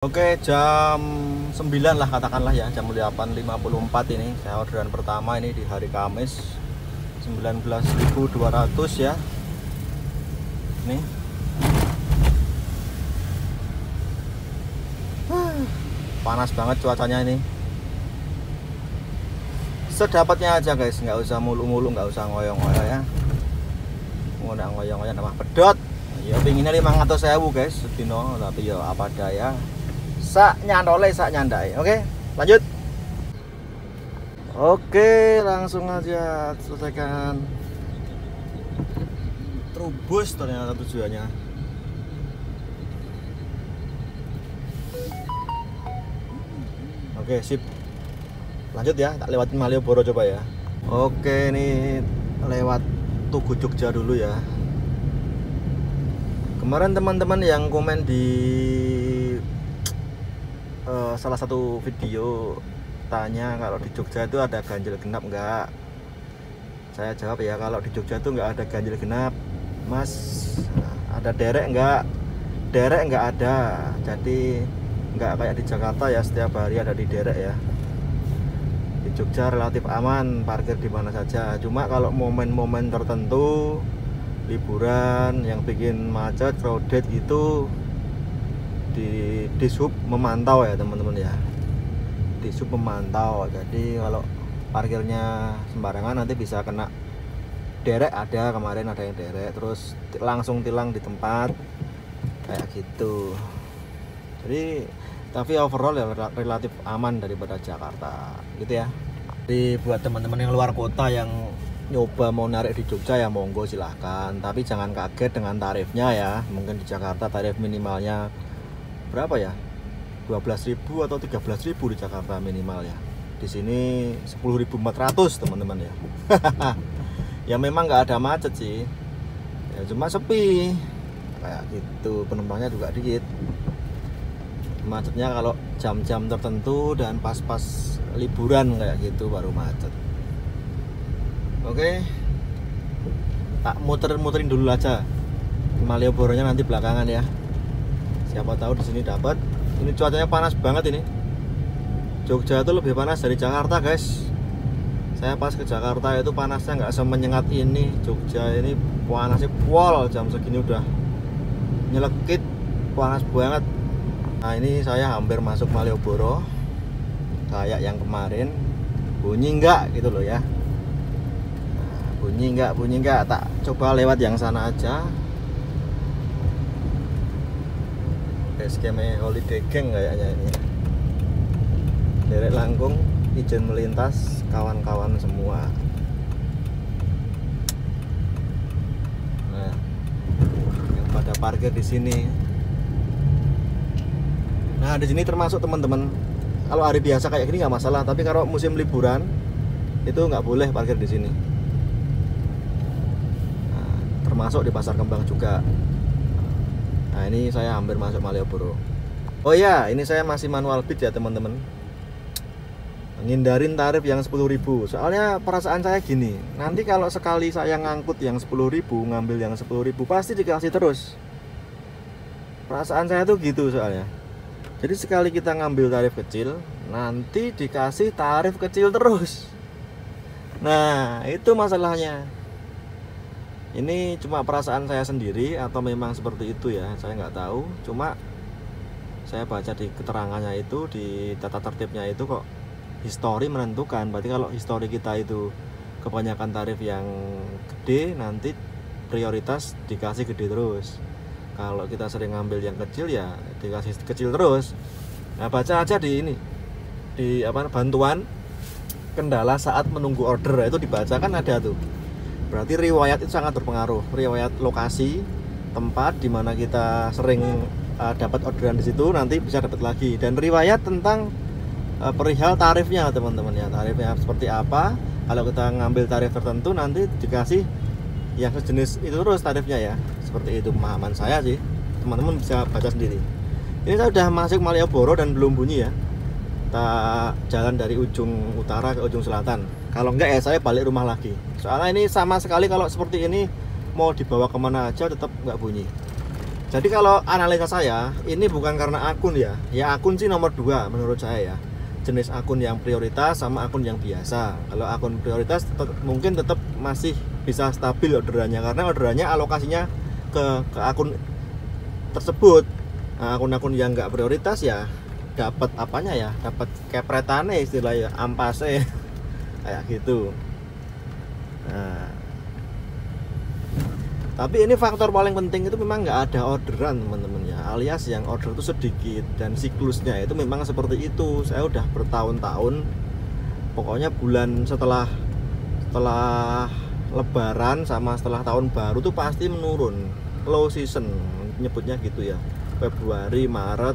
Oke, jam 9 lah katakanlah ya, jam 8.54 ini. Saya orderan pertama ini di hari Kamis 19.200 ya. Nih. Panas banget cuacanya ini. Sedapatnya aja guys, nggak usah mulu-mulu, nggak usah ngoyong-ngoyong ya. Nggak ngoyong-ngoyong nama pedot. Ya pinginnya 500.000 guys sedino, tapi ya apa daya. Sak nyantole sak nyandai. Oke, lanjut. Oke, langsung aja selesaikan. Trubus ternyata tujuannya. Oke, sip. Lanjut ya, tak lewatin Malioboro coba ya. Oke, ini lewat Tugu Jogja dulu ya. Kemarin teman-teman yang komen di salah satu video tanya kalau di Jogja itu ada ganjil genap enggak. Saya jawab ya, kalau di Jogja itu enggak ada ganjil genap mas. Ada derek enggak? Derek enggak ada. Jadi enggak kayak di Jakarta ya, setiap hari ada di derek ya. Di Jogja relatif aman, parkir di mana saja. Cuma kalau momen-momen tertentu, liburan yang bikin macet, crowded gitu, di Dishub memantau ya teman-teman ya. Dishub memantau, jadi kalau parkirnya sembarangan nanti bisa kena derek. Ada kemarin ada yang derek terus langsung tilang di tempat kayak gitu. Jadi tapi overall ya relatif aman daripada Jakarta gitu ya. Jadi buat teman-teman yang luar kota yang nyoba mau narik di Jogja ya monggo silahkan, tapi jangan kaget dengan tarifnya ya. Mungkin di Jakarta tarif minimalnya berapa ya, 12.000 atau 13.000 di Jakarta minimal ya. Di sini 10.400 teman-teman ya. Ya memang nggak ada macet sih ya, cuma sepi kayak gitu, penumpangnya juga dikit. Macetnya kalau jam-jam tertentu dan pas-pas liburan kayak gitu baru macet. Oke, tak muterin dulu aja Malioboro-nya nanti belakangan ya. Siapa tahu di sini dapat. Ini cuacanya panas banget ini. Jogja itu lebih panas dari Jakarta guys. Saya pas ke Jakarta itu panasnya nggak semenyengat ini. Jogja ini panasnya pol, jam segini udah nyelekit, panas banget. Nah ini saya hampir masuk Malioboro, kayak yang kemarin. Bunyi nggak gitu loh ya. Nah, bunyi nggak. Tak coba lewat yang sana aja. Skema holiday gang kayaknya ini. Derek langkung, izin melintas, kawan-kawan semua. Nah, yang pada parkir di sini. Nah, di sini termasuk teman-teman. Kalau hari biasa kayak gini nggak masalah, tapi kalau musim liburan itu nggak boleh parkir di sini. Nah, termasuk di Pasar Kembang juga. Nah ini saya hampir masuk Malioboro. Oh ya, ini saya masih manual bid ya teman-teman. Ngindarin tarif yang 10.000. Soalnya perasaan saya gini, nanti kalau sekali saya ngangkut yang 10.000, ngambil yang 10.000 pasti dikasih terus. Perasaan saya tuh gitu soalnya. Jadi sekali kita ngambil tarif kecil, nanti dikasih tarif kecil terus. Nah itu masalahnya. Ini cuma perasaan saya sendiri atau memang seperti itu ya, saya nggak tahu. Cuma saya baca di keterangannya itu, di tata tertibnya itu kok histori menentukan. Berarti kalau histori kita itu kebanyakan tarif yang gede, nanti prioritas dikasih gede terus. Kalau kita sering ngambil yang kecil ya dikasih kecil terus. Nah baca aja di ini, di apa, bantuan kendala saat menunggu order, itu dibaca kan ada tuh. Berarti riwayat itu sangat berpengaruh. Riwayat lokasi, tempat di mana kita sering dapat orderan di situ nanti bisa dapat lagi. Dan riwayat tentang perihal tarifnya teman-teman ya. Tarifnya seperti apa? Kalau kita ngambil tarif tertentu nanti dikasih yang sejenis itu terus tarifnya ya. Seperti itu pemahaman saya sih. Teman-teman bisa baca sendiri. Ini saya udah masuk Malioboro dan belum bunyi ya. Kita jalan dari ujung utara ke ujung selatan. Kalau enggak ya saya balik rumah lagi. Soalnya ini sama sekali kalau seperti ini mau dibawa kemana aja tetap nggak bunyi. Jadi kalau analisa saya, ini bukan karena akun ya. Ya akun sih nomor 2 menurut saya ya. Jenis akun yang prioritas sama akun yang biasa. Kalau akun prioritas mungkin tetap masih bisa stabil orderannya, karena orderannya alokasinya ke akun tersebut. Nah, akun-akun yang nggak prioritas ya dapat apanya ya, dapat kepretane istilahnya, ampase kayak gitu. Nah, tapi ini faktor paling penting itu memang nggak ada orderan teman-teman ya, alias yang order itu sedikit dan siklusnya itu memang seperti itu. Saya udah bertahun-tahun, pokoknya bulan setelah Lebaran sama setelah tahun baru tuh pasti menurun, low season nyebutnya gitu ya. Februari, Maret,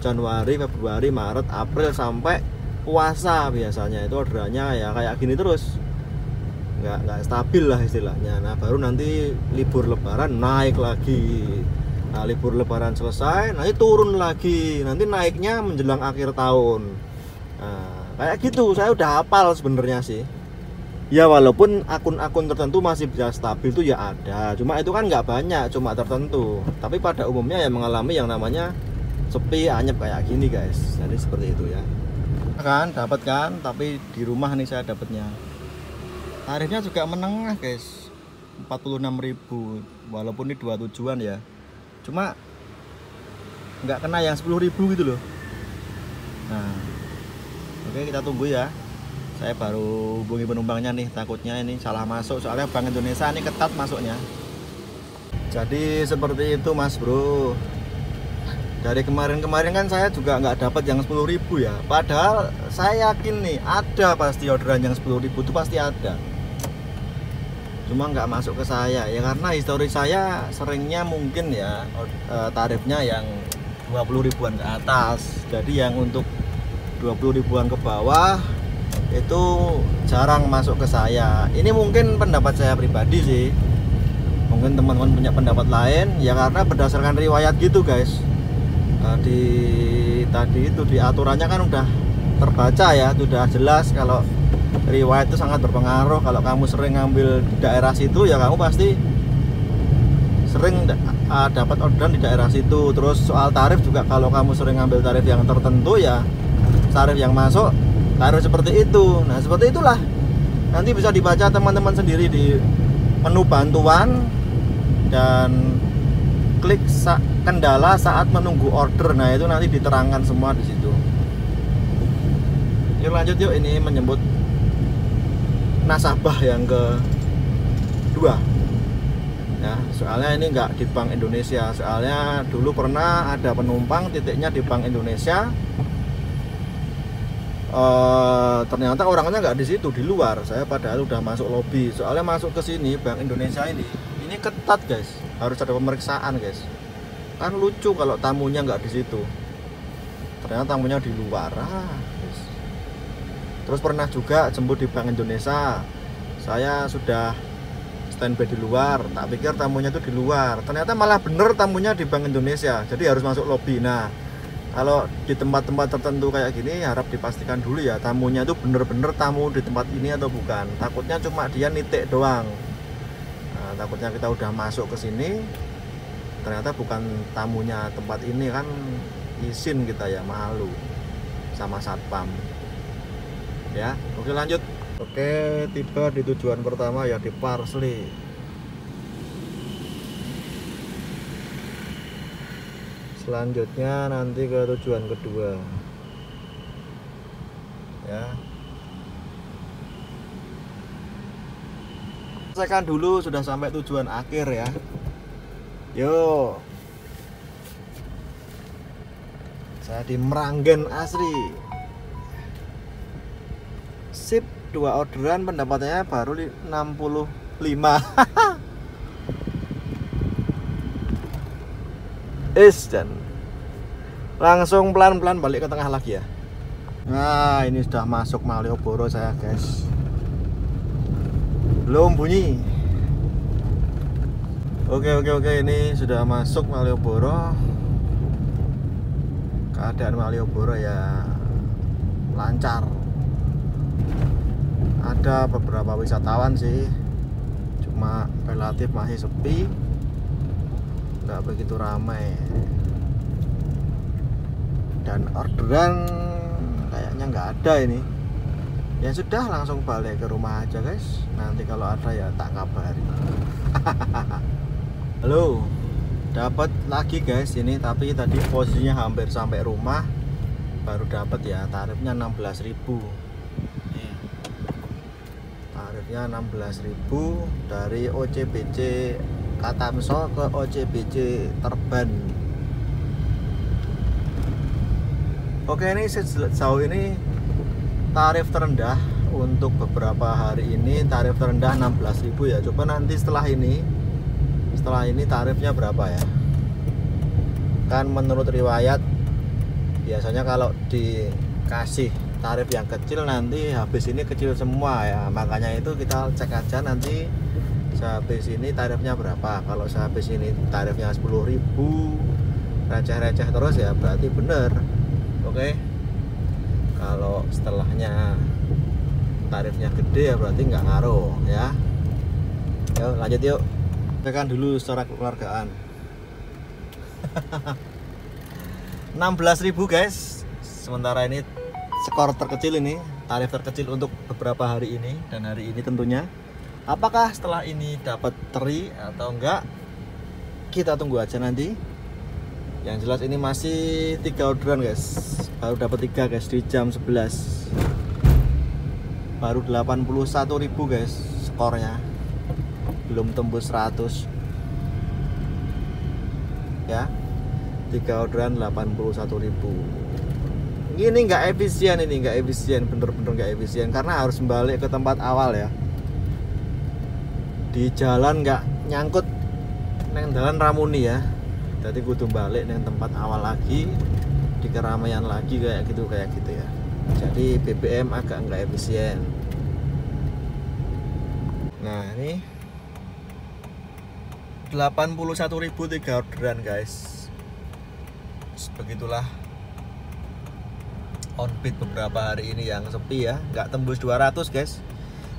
Januari, Februari, Maret, April sampai puasa biasanya itu orderannya ya kayak gini terus, nggak stabil lah istilahnya. Nah baru nanti libur Lebaran naik lagi. Nah libur Lebaran selesai nanti turun lagi, nanti naiknya menjelang akhir tahun. Nah kayak gitu saya udah hafal sebenarnya sih ya, walaupun akun-akun tertentu masih bisa stabil tuh ya ada, cuma itu kan nggak banyak, cuma tertentu. Tapi pada umumnya ya mengalami yang namanya sepi anyep kayak gini guys. Jadi seperti itu ya kan, dapat kan, tapi di rumah nih saya dapatnya. Tarifnya juga menengah guys, 46.000, walaupun ini 2 tujuan ya, cuma nggak kena yang 10.000 gitu loh. Nah oke, kita tunggu ya. Saya baru hubungi penumpangnya nih, takutnya ini salah masuk, soalnya Bank Indonesia ini ketat masuknya. Jadi seperti itu mas bro. Dari kemarin-kemarin kan saya juga nggak dapat yang 10.000 ya, padahal saya yakin nih ada pasti orderan yang 10.000 itu pasti ada, cuma nggak masuk ke saya ya, karena histori saya seringnya mungkin ya tarifnya yang 20 ribuan ke atas. Jadi yang untuk 20 ribuan ke bawah itu jarang masuk ke saya. Ini mungkin pendapat saya pribadi sih, mungkin teman-teman punya pendapat lain ya, karena berdasarkan riwayat gitu guys. Tadi itu di aturannya kan udah terbaca ya, sudah jelas kalau riwayat itu sangat berpengaruh. Kalau kamu sering ngambil di daerah situ ya kamu pasti sering dapat orderan di daerah situ. Terus soal tarif juga, kalau kamu sering ngambil tarif yang tertentu ya tarif yang masuk tarif seperti itu. Nah seperti itulah, nanti bisa dibaca teman-teman sendiri di menu bantuan dan klik kendala saat menunggu order. Nah itu nanti diterangkan semua di situ. Yuk lanjut yuk, ini menyebut nasabah yang kedua ya, soalnya ini nggak di Bank Indonesia. Soalnya dulu pernah ada penumpang titiknya di Bank Indonesia, ternyata orangnya nggak di situ, di luar. Saya padahal udah masuk lobby. Soalnya masuk ke sini Bank Indonesia ini ketat guys, harus ada pemeriksaan guys. Kan lucu kalau tamunya nggak di situ, ternyata tamunya di luar. Guys. Terus pernah juga jemput di Bank Indonesia, saya sudah standby di luar, tak pikir tamunya itu di luar, ternyata malah bener tamunya di Bank Indonesia, jadi harus masuk lobby. Nah kalau di tempat-tempat tertentu kayak gini harap dipastikan dulu ya, tamunya itu bener-bener tamu di tempat ini atau bukan. Takutnya cuma dia nitik doang. Nah, takutnya kita udah masuk ke sini ternyata bukan tamunya tempat ini, kan izin kita ya, malu sama satpam. Ya, oke lanjut. Oke, tiba di tujuan pertama ya, di Parsley. Selanjutnya nanti ke tujuan kedua ya. Selesaikan dulu, sudah sampai tujuan akhir ya. Yo, saya di Meranggen asri. Sip, 2 orderan pendapatannya baru 65. Dan langsung pelan-pelan balik ke tengah lagi ya. Nah ini sudah masuk Malioboro saya guys, belum bunyi. Oke, ini sudah masuk Malioboro. Keadaan Malioboro ya lancar, ada beberapa wisatawan sih, cuma relatif masih sepi. nggak begitu ramai dan orderan kayaknya nggak ada ini. Ya sudah, langsung balik ke rumah aja guys, nanti kalau ada ya tak kabari. Halo, dapat lagi guys ini, tapi tadi posisinya hampir sampai rumah baru dapat ya. Tarifnya 16.000. Tarifnya 16.000 dari OCBC Katamso ke OCBC Terban. Oke, ini sejauh ini tarif terendah untuk beberapa hari ini, tarif terendah 16.000 ya. Coba nanti setelah ini tarifnya berapa ya. Kan menurut riwayat biasanya kalau dikasih tarif yang kecil nanti habis ini kecil semua ya. Makanya itu kita cek aja nanti sehabis ini tarifnya berapa. Kalau sehabis ini tarifnya 10.000 receh-receh terus ya berarti bener. Oke. Kalau setelahnya tarifnya gede ya berarti nggak ngaruh ya. Yuk lanjut yuk. Tekan dulu secara kekeluargaan. 16.000 guys. Sementara ini skor terkecil ini, tarif terkecil untuk beberapa hari ini dan hari ini tentunya. Apakah setelah ini dapat teri atau enggak? Kita tunggu aja nanti. Yang jelas ini masih 3 orderan guys. Baru dapat 3 guys di jam 11. Baru 81.000 guys skornya. Belum tembus 100. Ya. 3 orderan 81.000. Ini nggak efisien, bener-bener nggak efisien karena harus balik ke tempat awal ya. Di jalan nggak nyangkut neng jalan Ramuni ya. Jadi kudu balik neng tempat awal lagi, di keramaian lagi kayak gitu ya. Jadi BBM agak nggak efisien. Nah ini 81.000 3 orderan guys. Begitulah on-beat beberapa hari ini yang sepi ya, nggak tembus 200 guys.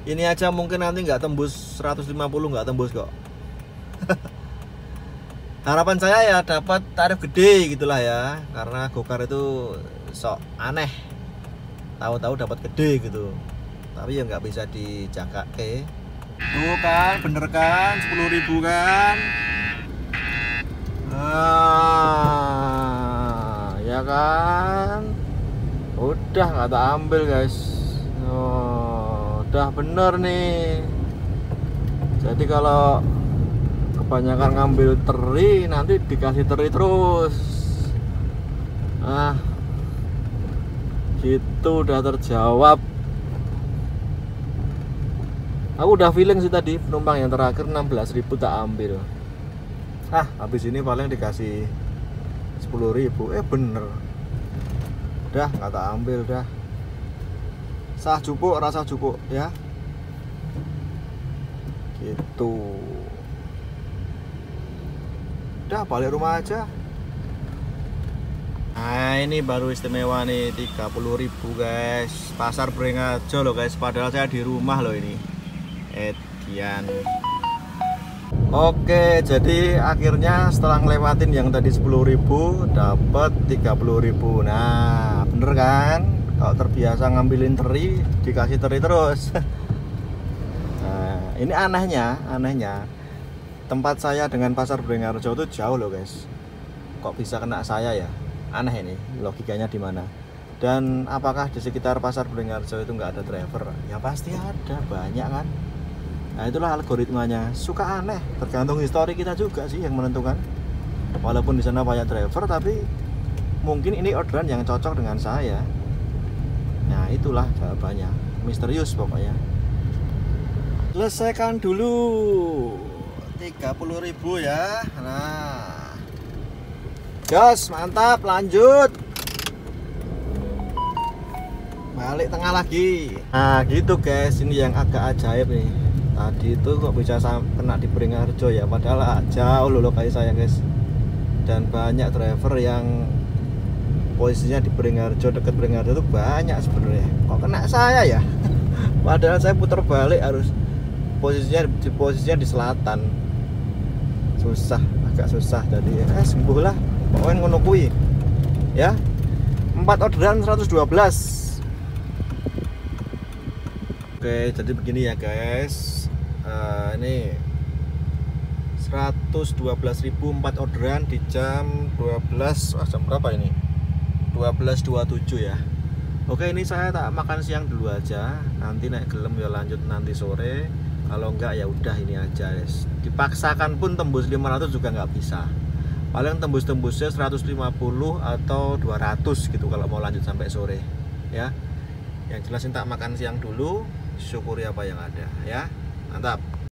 Ini aja mungkin nanti nggak tembus 150, nggak tembus kok. Harapan saya ya dapat tarif gede gitulah ya, karena Gokar itu sok aneh, tahu-tahu dapat gede gitu, tapi ya nggak bisa dijaga. Tuh kan bener kan 10.000 kan. Ya kan, udah nggak tak ambil guys. Udah bener nih. Jadi kalau kebanyakan ngambil teri nanti dikasih teri terus. Gitu udah terjawab. Aku udah feeling sih tadi penumpang yang terakhir 16.000 tak ambil. Habis ini paling dikasih 10.000. Bener. Udah nggak tak ambil dah. Sah cukup, rasa cukup ya. Gitu. Udah balik rumah aja. Nah ini baru istimewa nih 30.000 guys. Pasar Beringharjo loh guys. Padahal saya di rumah loh ini. Edian. Oke, jadi akhirnya setelah ngelewatin yang tadi 10.000 dapat 30.000. Nah bener kan? Kalau terbiasa ngambilin teri dikasih teri terus. Nah ini anehnya tempat saya dengan pasar Beringharjo itu jauh loh guys. Kok bisa kena saya ya? Aneh ini, logikanya di mana? Dan apakah di sekitar pasar Beringharjo itu nggak ada driver? Ya pasti ada, banyak kan. Nah itulah algoritmanya, suka aneh. Tergantung histori kita juga sih yang menentukan. Walaupun di sana banyak driver, tapi mungkin ini orderan yang cocok dengan saya. Nah itulah jawabannya, misterius pokoknya. Selesaikan dulu 30.000 ya. Nah gas, mantap, lanjut. Balik tengah lagi. Nah gitu guys, ini yang agak ajaib nih. Tadi itu kok bisa kena di Beringharjo ya, padahal jauh loh kayak saya guys. Dan banyak driver yang posisinya di Beringharjo, dekat Beringharjo itu banyak sebenarnya. Kok kena saya ya? Padahal saya putar balik harus posisinya di selatan. Susah. agak susah, jadi sembuh lah pokoknya ngono kuwi ya. 4 orderan 112. Oke, jadi begini ya guys, ini 112.000 4 orderan di jam 12, jam berapa ini? 12.27 ya. Oke, ini saya tak makan siang dulu aja, nanti naik gelem ya lanjut nanti sore, kalau enggak ya udah ini aja guys. Dipaksakan pun tembus 500 juga nggak bisa, paling tembus-tembusnya 150 atau 200 gitu kalau mau lanjut sampai sore ya. Yang jelas tak makan siang dulu, syukuri apa yang ada ya. Mantap.